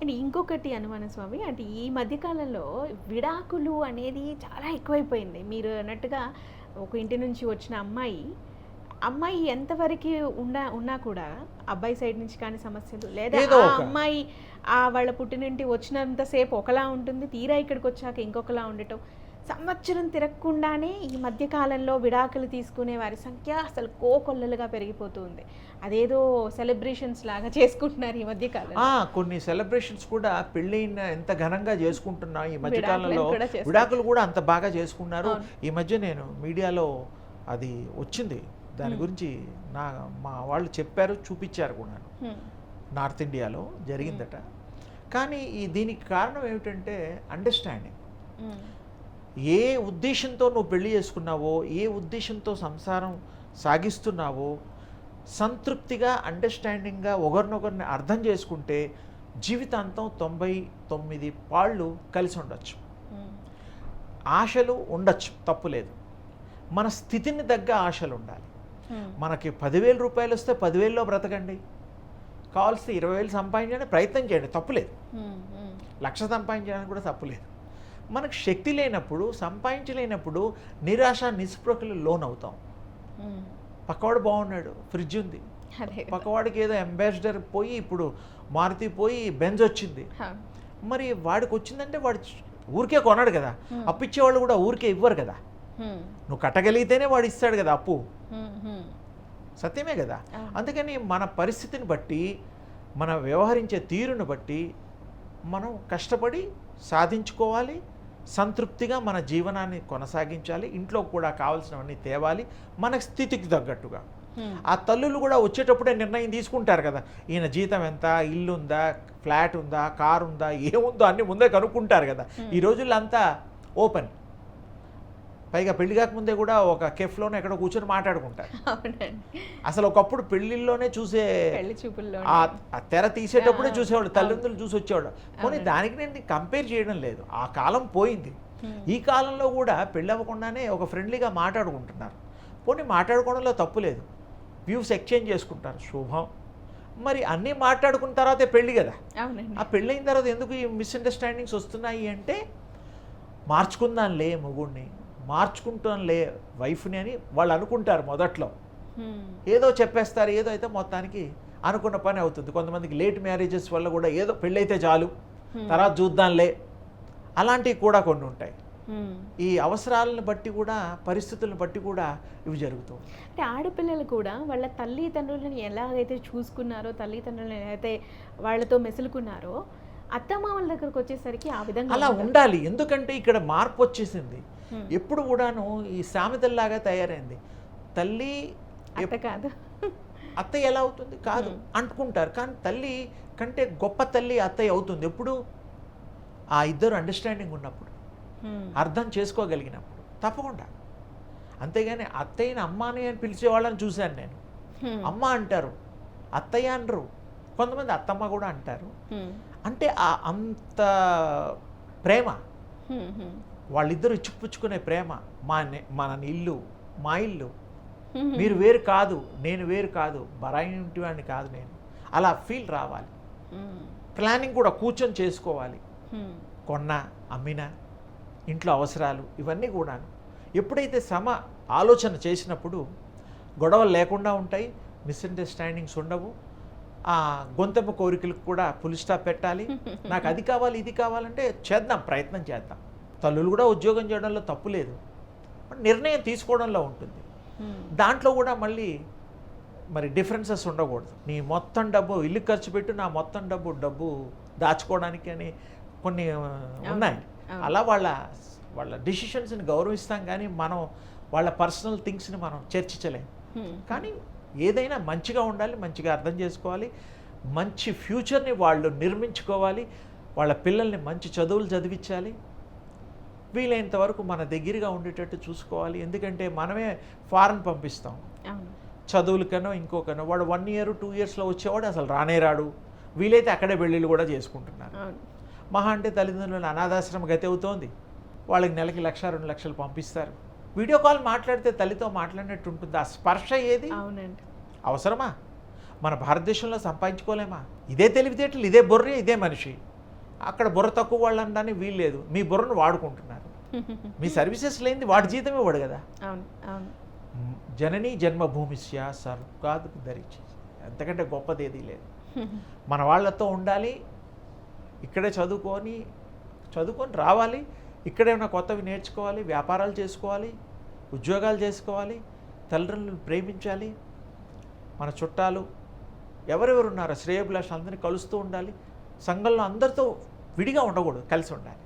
And ఇంకొకటి అనుమానం స్వామి, అంటే ఈ మధ్యకాలంలో విడాకులు అనేది చాలా ఎక్కువైపోయింది. మీరు అన్నట్టుగా ఒక ఇంటి నుంచి వచ్చిన అమ్మాయి, అమ్మాయి ఎంతవరకు ఉన్నా కూడా అబ్బాయి సైడ్ నుంచి కానీ సమస్యలు, లేదా ఏదో ఆ ఒక అమ్మాయి వాళ్ళ పుట్టినింటి వచ్చినంతసేపు ఒకలా ఉంటుంది, తీరా ఇక్కడికి వచ్చాక ఇంకొకలా ఉండటం, సంవత్సరం తిరగకుండానే ఈ మధ్యకాలంలో విడాకులు తీసుకునే వారి సంఖ్య అసలు కోకొల్లలుగా పెరిగిపోతుంది. అదేదో సెలబ్రేషన్స్ లాగా చేసుకుంటున్నారు ఈ మధ్యకాలంలో. కొన్ని సెలబ్రేషన్స్ కూడా పెళ్ళైన ఎంత ఘనంగా చేసుకుంటున్నా ఈ మధ్యకాలంలో విడాకులను కూడా చేస్తారు. విడాకులు కూడా అంత బాగా చేసుకున్నారు. అవును. ఈ మధ్య నేను మీడియాలో అది వచ్చింది, దాని గురించి మా వాళ్ళు చెప్పారు, చూపించారు కూడా. హ్మ్. నార్త్ ఇండియాలో జరిగిందట. కానీ దీనికి కారణం ఏమిటంటే అండర్స్టాండింగ్. హ్మ్. ఏ ఉద్దేశంతో నువ్వు పెళ్లి చేసుకున్నావో, ఏ ఉద్దేశంతో సంసారం సాగిస్తున్నావో సంతృప్తిగా అండర్స్టాండింగ్గా ఒకరినొకరిని అర్థం చేసుకుంటే జీవితాంతం 99 పాళ్ళు కలిసి ఉండొచ్చు. హ్మ్. ఆశలు ఉండొచ్చు, తప్పులేదు. మన స్థితిని తగ్గ ఆశలు ఉండాలి. హ్మ్. మనకి 10,000 రూపాయలు వస్తే 10,000లో బ్రతకండి, కావాల్సి 20,000 సంపాదించడానికి ప్రయత్నం చేయండి, తప్పులేదు. హ్మ్. హ్మ్. 1,00,000 సంపాదించడానికి కూడా తప్పులేదు. మనకు శక్తి లేనప్పుడు, సంపాదించలేనప్పుడు నిరాశ నిస్పృహలు లోనవుతాం. హ్మ్. పక్కవాడు బాగున్నాడు, ఫ్రిడ్జ్ ఉంది, అదే కదా. పక్కవాడికి ఏదో అంబాసిడర్ పోయి ఇప్పుడు మారుతి పోయి బెంజ్ వచ్చింది. హా. మరి వాడికి వచ్చిందంటే వాడు ఊరికే కొన్నాడు కదా. అప్పు ఇచ్చేవాళ్ళు కూడా ఊరికే ఇవ్వరు కదా. హ్మ్. నువ్వు కట్టగలిగితేనే వాడు ఇస్తాడు కదా అప్పు. హ్మ్. హ్మ్. సత్యమే కదా. అవును. అందుకని మన పరిస్థితిని బట్టి, మన వ్యవహరించే తీరును బట్టి మనం కష్టపడి సాధించుకోవాలి, సంతృప్తిగా మన జీవనాన్ని కొనసాగించాలి, ఇంట్లో కూడా కావాల్సినవన్నీ తేవాలి మన స్థితికి తగ్గట్టుగా. హ్మ్. ఆ తల్లులు కూడా వచ్చేటప్పుడే నిర్ణయం తీసుకుంటారు కదా, ఈయన జీతం ఎంత, ఇల్లు ఉందా, ఫ్లాట్ ఉందా, కారు ఉందా, ఏముందో అన్నీ ముందే కనుక్కుంటారు కదా. ఈ రోజుల్లో అంతా ఓపెన్. పైగా పెళ్లి కాకముందే కూడా ఒక కెఫ్లోనే ఎక్కడో కూర్చొని మాట్లాడుకుంటారు. అవునండి. అసలు ఒకప్పుడు పెళ్ళిళ్ళలోనే చూసే పెళ్లి చూపుల్లో ఆ తెర తీసేటప్పుడే చూసేవాళ్ళు, అవును. తల్లిదండ్రులు చూసి వచ్చేవాళ్ళు. పోనీ దానికి నేను కంపేర్ చేయడం లేదు, ఆ కాలం పోయింది. ఈ కాలంలో కూడా పెళ్ళి అవ్వకుండానే ఒక ఫ్రెండ్లీగా మాట్లాడుకుంటున్నారు. పోనీ మాట్లాడుకోవడంలో తప్పు లేదు, వ్యూస్ ఎక్స్చేంజ్ చేసుకుంటారు, శుభం. మరి అన్నీ మాట్లాడుకున్న తర్వాతే పెళ్ళి కదా. అవునండి. ఆ పెళ్ళైన తర్వాత ఎందుకు ఈ మిస్అండర్స్టాండింగ్స్ వస్తున్నాయి అంటే, మార్చుకుందాంలే మొగుడిని, మార్చుకుంటానులే వైఫ్ని అని వాళ్ళు అనుకుంటారు మొదట్లో. హ్మ్. ఏదో చెప్పేస్తారు, ఏదో అయితే మొత్తానికి అనుకున్న పని అవుతుంది. కొంతమందికి లేట్ మ్యారేజెస్ వల్ల కూడా ఏదో పెళ్ళైతే చాలు, తర్వాత చూద్దాంలే, అలాంటివి కూడా కొన్ని ఉంటాయి. హ్మ్. ఈ అవసరాలను బట్టి కూడా, పరిస్థితులను బట్టి కూడా ఇవి జరుగుతాయి. అంటే ఆడపిల్లలు కూడా వాళ్ళ తల్లిదండ్రులను ఎలాగైతే చూసుకున్నారో, తల్లిదండ్రులను ఎలాగైతే వాళ్ళతో మెసులుకున్నారో, అత్తమామల దగ్గరకు వచ్చేసరికి ఆ విధంగా అలా ఉండదు. ఉండాలి. ఎందుకంటే ఇక్కడ మార్పు వచ్చేసింది. హ్మ్. ఎప్పుడు కూడాను ఈ సామెతల్లాగా తయారైంది. తల్లి అత్త కాదు. అత్తయ్య ఎలా అవుతుంది కాదు అంటుకుంటారు, కానీ తల్లి కంటే గొప్ప తల్లి అత్తయ్య అవుతుంది ఎప్పుడు ఆ ఇద్దరు అండర్స్టాండింగ్ ఉన్నప్పుడు, హ్మ్. అర్థం చేసుకోగలిగినప్పుడు తప్పకుండా. అంతేగాని అత్తయ్యని అమ్మాని అని పిలిచే వాళ్ళని చూశాను నేను. హ్మ్. అమ్మ అంటారు, అత్తయ్య అనరు, కొంతమంది అత్తమ్మ కూడా అంటారు. హ్మ్. అంటే అంత ప్రేమ, హ్మ్. హ్మ్. వాళ్ళిద్దరూ ఇచ్చిపుచ్చుకునే ప్రేమ. మన ఇల్లు మా ఇల్లు, హ్మ్. మీరు వేరు కాదు, నేను వేరు కాదు, బరాయింటి వాడిని కాదు నేను, అలా ఫీల్ రావాలి. హ్మ్. ప్లానింగ్ కూడా కూర్చొని చేసుకోవాలి. హ్మ్. కొన్నా అమ్మినా ఇంట్లో అవసరాలు ఇవన్నీ కూడాను ఎప్పుడైతే ఆలోచన చేసినప్పుడు గొడవలు లేకుండా ఉంటాయి, మిస్అండర్స్టాండింగ్స్ ఉండవు. ఆ గొంతెమ్మ కోరికలకు కూడా ఫుల్ స్టాప్ పెట్టాలి. నాకు అది కావాలి ఇది కావాలంటే చేద్దాం, ప్రయత్నం చేద్దాం. తల్లులు కూడా ఉద్యోగం చేయడంలో తప్పు లేదు, నిర్ణయం తీసుకోవడంలో ఉంటుంది. హ్మ్. దాంట్లో కూడా మళ్ళీ మరి డిఫరెన్సెస్ ఉండకూడదు. నీ మొత్తం డబ్బు ఇల్లు ఖర్చు పెట్టు, నా మొత్తం డబ్బు దాచుకోవడానికి అని కొన్ని ఉన్నాయి. అవును. అలా వాళ్ళ డిసిషన్స్ని గౌరవిస్తాం, కానీ మనం వాళ్ళ పర్సనల్ థింగ్స్ని మనం చర్చించలేం. హ్మ్. కానీ ఏదైనా మంచిగా ఉండాలి, మంచిగా అర్థం చేసుకోవాలి, మంచి ఫ్యూచర్ని వాళ్ళు నిర్మించుకోవాలి, వాళ్ళ పిల్లల్ని మంచి చదువులు చదివించాలి, వీలైనంత వరకు మన దగ్గరగా ఉండేటట్టు చూసుకోవాలి. ఎందుకంటే మనమే ఫారెన్ పంపిస్తాం అవును. చదువులకనో ఇంకోకనో. వాడు 1 year 2 yearsలో వచ్చేవాడు అసలు రానే రాడు. వీలైతే అక్కడే పెళ్ళిళ్ళు కూడా చేసుకుంటున్నారు. అవును. మహా అంటే తల్లిదండ్రులు అనాథాశ్రమ గతి అవుతోంది. వాళ్ళకి నెలకి 1,00,000 2 లక్షలు పంపిస్తారు. వీడియో కాల్ మాట్లాడితే తల్లితో మాట్లాడినట్టు ఉంటుంది. ఆ స్పర్శ ఏది అవునండి. అవసరమా? మన భారతదేశంలో సంపాదించుకోలేమా? ఇదే తెలివితేటలు, ఇదే బుర్ర, ఇదే మనిషి. అక్కడ బుర్ర తక్కువ వాళ్ళు అనడానికి వీలు లేదు. మీ బుర్రను వాడుకుంటున్నారు. మీ సర్వీసెస్ లేనిది వాడి జీతం ఇవ్వడు కదా. అవును అవును. జననీ జన్మభూమిస్య స్వర్గాదుకు ధరించి, అంతకంటే గొప్పది ఏదీ లేదు. మన వాళ్ళతో ఉండాలి, ఇక్కడే చదువుకొని రావాలి, ఇక్కడే ఉన్న కొత్తవి నేర్చుకోవాలి, వ్యాపారాలు చేసుకోవాలి, ఉద్యోగాలు చేసుకోవాలి, తల్లిదండ్రులను ప్రేమించాలి, మన చుట్టాలు ఎవరెవరు ఉన్నారో శ్రేయోభిలాష్ అందరినీ కలుస్తూ ఉండాలి, సంఘంలో అందరితో విడిగా ఉండకూడదు, కలిసి ఉండాలి.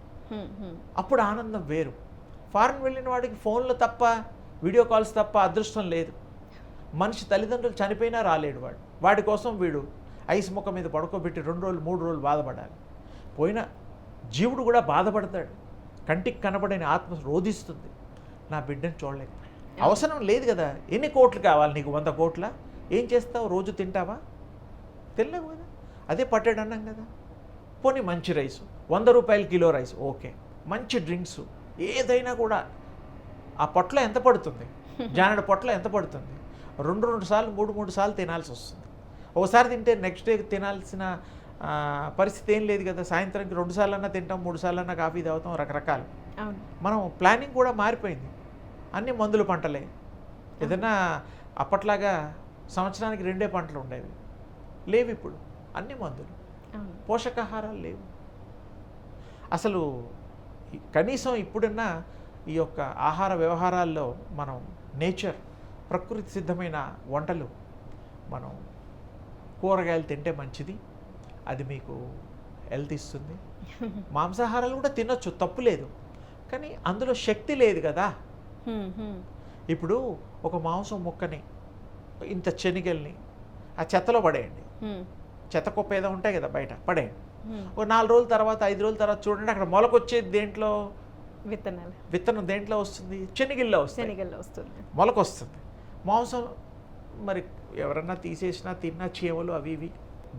అప్పుడు ఆనందం వేరు. ఫారెన్ వెళ్ళిన వాడికి ఫోన్లో తప్ప, వీడియో కాల్స్ తప్ప అదృష్టం లేదు. మనిషి తల్లిదండ్రులు చనిపోయినా రాలేడు వాడి కోసం వీడు ఐస్ ముక్క మీద పడుకోబెట్టి 2 రోజులు 3 రోజులు బాధపడాలి. పోయిన జీవుడు కూడా బాధపడతాడు. కంటికి కనబడని ఆత్మ రోధిస్తుంది, నా బిడ్డను చూడలేక. అవసరం లేదు కదా. ఎన్ని కోట్లు కావాలి నీకు? 100 కోట్ల? ఏం చేస్తావు? రోజు తింటావా? తినలేవు కదా. అదే పట్టెడు అన్నం కదా. పోనీ మంచి రైసు, 100 రూపాయలు కిలో రైస్, ఓకే. మంచి డ్రింక్స్, ఏదైనా కూడా ఆ పొట్ల ఎంత పడుతుంది? జానెడు పొట్ల ఎంత పడుతుంది? 2 సార్లు 3 సార్లు తినాల్సి వస్తుంది. ఒకసారి తింటే నెక్స్ట్ డే తినాల్సిన పరిస్థితి ఏం లేదు కదా. సాయంత్రానికి 2 సార్లు అన్నా తింటాం, 3 సార్లు అన్నా కాఫీ తాగుతాం, రకరకాలు. మనం ప్లానింగ్ కూడా మారిపోయింది. అన్ని మందుల పంటలే. ఏదైనా అప్పట్లాగా సంవత్సరానికి 2 పంటలు ఉండేవి, లేవు ఇప్పుడు. అన్ని మందులు, పోషకాహారాలు లేవు. అసలు కనీసం ఇప్పుడున్న ఈ యొక్క ఆహార వ్యవహారాల్లో మనం నేచర్, ప్రకృతి సిద్ధమైన వంటలు, మనం కూరగాయలు తింటే మంచిది. అది మీకు హెల్త్ ఇస్తుంది. మాంసాహారాలు కూడా తినొచ్చు, తప్పు లేదు. కానీ అందులో శక్తి లేదు కదా. ఇప్పుడు ఒక మాంసం ముక్కని, ఇంత శనగల్ని ఆ చెత్తలో పడేయండి. చెత్త కుప్ప ఏదో ఉంటాయి కదా బయట, పడేయండి. ఒక 4 రోజుల తర్వాత 5 రోజుల తర్వాత చూడండి, అక్కడ మొలకొచ్చేది దేంట్లో? విత్తనం దేంట్లో వస్తుంది? శనగిల్లో వస్తుంది, మొలకొస్తుంది. మాంసం మరి ఎవరన్నా తీసేసినా తిన్నా చీమలు అవి ఇవి.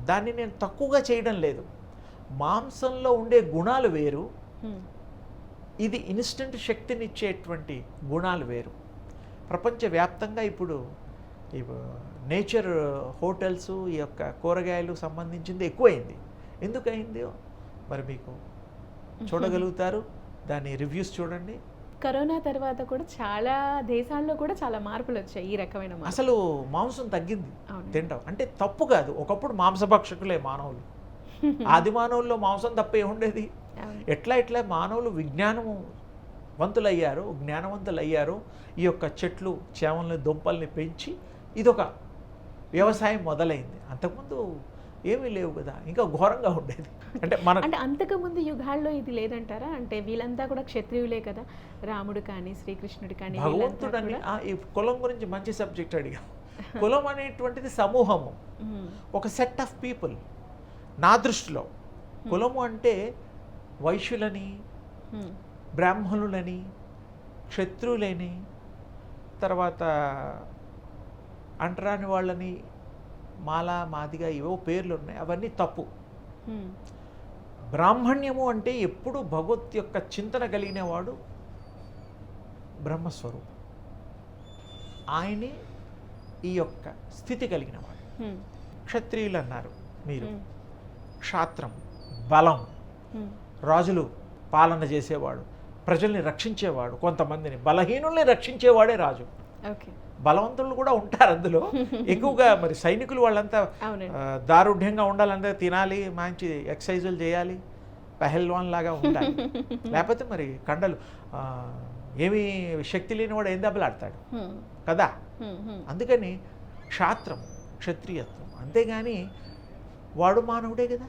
దాన్ని నేను తక్కువగా చేయడం లేదు. మాంసంలో ఉండే గుణాలు వేరు, ఇది ఇన్స్టెంట్ శక్తినిచ్చేటువంటి గుణాలు వేరు. ప్రపంచవ్యాప్తంగా ఇప్పుడు నేచర్ హోటల్స్, ఈ యొక్క కూరగాయలు సంబంధించింది ఎక్కువైంది. ఎందుకయిందో మరి మీకు చూడగలుగుతారు. దాని రివ్యూస్ చూడండి. కరోనా తర్వాత కూడా చాలా దేశాల్లో కూడా చాలా మార్పులు వచ్చాయి ఈ రకమైన. అసలు మాంసం తగ్గింది తింటాం. అంటే తప్పు కాదు. ఒకప్పుడు మాంసభక్షకులే మానవులు. ఆది మానవుల్లో మాంసం తప్ప ఏముండేది? ఎట్లా మానవులు జ్ఞానవంతులయ్యారు. ఈ యొక్క చెట్లు, చేమల్ని, దుంపల్ని పెంచి ఇదొక వ్యవసాయం మొదలైంది. అంతకుముందు ఏమీ లేవు కదా, ఇంకా ఘోరంగా ఉండేది. అంటే అంతకుముందు యుగాల్లో ఇది లేదంటారా? అంటే వీళ్ళంతా కూడా క్షత్రియులే కదా, రాముడు కానీ శ్రీకృష్ణుడు కానీ. భగవంతుడని ఈ కులం గురించి మంచి సబ్జెక్ట్ అడిగా. కులం అనేటువంటిది సమూహము, ఒక సెట్ ఆఫ్ పీపుల్. నా దృష్టిలో కులము అంటే వైశ్యులని, బ్రాహ్మణులని, క్షత్రువులని, తర్వాత అంటరాని వాళ్ళని, మాలా, మాదిగా, ఏవో పేర్లు ఉన్నాయి. అవన్నీ తప్పు. బ్రాహ్మణ్యము అంటే ఎప్పుడు భగవత్ యొక్క చింతన కలిగిన వాడు బ్రహ్మస్వరూపం. ఆయనే ఈ యొక్క స్థితి కలిగిన వాడు. క్షత్రియులు అన్నారు మీరు. క్షాత్రం, బలం, రాజులు పాలన చేసేవాడు, ప్రజల్ని రక్షించేవాడు, కొంతమందిని బలహీనుల్ని రక్షించేవాడే రాజు. బలవంతులు కూడా ఉంటారు అందులో. ఎక్కువగా మరి సైనికులు వాళ్ళంతా దారుఢ్యంగా ఉండాలంటే తినాలి, మంచి ఎక్సర్సైజులు చేయాలి, పెహల్వాన్ లాగా ఉండాలి. లేకపోతే మరి కండలు ఏమీ శక్తి లేనివాడు ఏం దెబ్బలాడతాడు కదా. అందుకని క్షాత్రము, క్షత్రియత్వం. అంతేగాని వాడు మానవుడే కదా,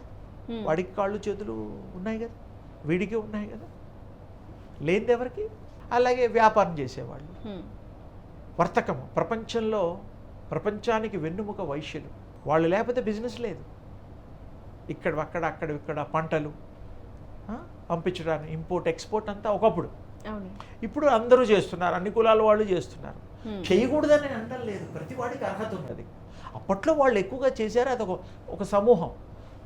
వాడికి కాళ్ళు చేతులు ఉన్నాయి కదా, వీడికి ఉన్నాయి కదా, లేనిది ఎవరికి? అలాగే వ్యాపారం చేసేవాళ్ళు, వర్తకము, ప్రపంచానికి వెన్నుముక వైశ్యులు. వాళ్ళు లేకపోతే బిజినెస్ లేదు. అక్కడ పంటలు పంపించడానికి, ఇంపోర్ట్ ఎక్స్పోర్ట్ అంతా ఒకప్పుడు. ఇప్పుడు అందరూ చేస్తున్నారు, అన్ని కులాల వాళ్ళు చేస్తున్నారు. చేయకూడదని అంటం లేదు, ప్రతి వాడికి అర్హత ఉన్నది. అప్పట్లో వాళ్ళు ఎక్కువగా చేశారు. అది ఒక సమూహం,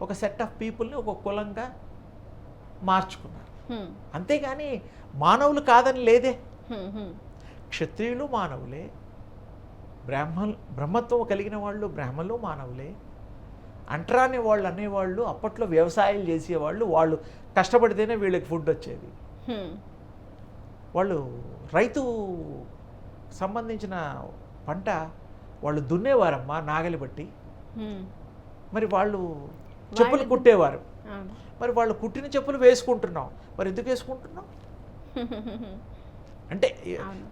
ఒక సెట్ ఆఫ్ పీపుల్ని ఒక కులంగా మార్చుకున్నారు. అంతేగాని మానవులు కాదని లేదే. క్షత్రియులు మానవులే, బ్రహ్మత్వం కలిగిన వాళ్ళు బ్రాహ్మణులు మానవులే, అంటరాని వాళ్ళు అనేవాళ్ళు అప్పట్లో వ్యవసాయాలు చేసేవాళ్ళు, వాళ్ళు కష్టపడితేనే వీళ్ళకి ఫుడ్ వచ్చేది. వాళ్ళు రైతు సంబంధించిన పంట వాళ్ళు దున్నేవారమ్మా నాగలి బట్టి. మరి వాళ్ళు చెప్పులు కుట్టేవారు. మరి వాళ్ళు కుట్టిన చెప్పులు వేసుకుంటున్నాం, మరి ఎందుకు వేసుకుంటున్నాం అంటే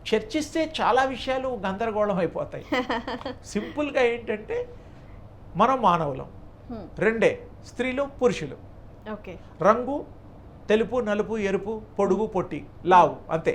చర్చిస్తే చాలా విషయాలు గందరగోళం అయిపోతాయి. సింపుల్గా ఏంటంటే మనం మానవులం, రెండే, స్త్రీలు పురుషులు. ఓకే. రంగు తెలుపు నలుపు ఎరుపు పొడుగు పొట్టి లావు అంతే.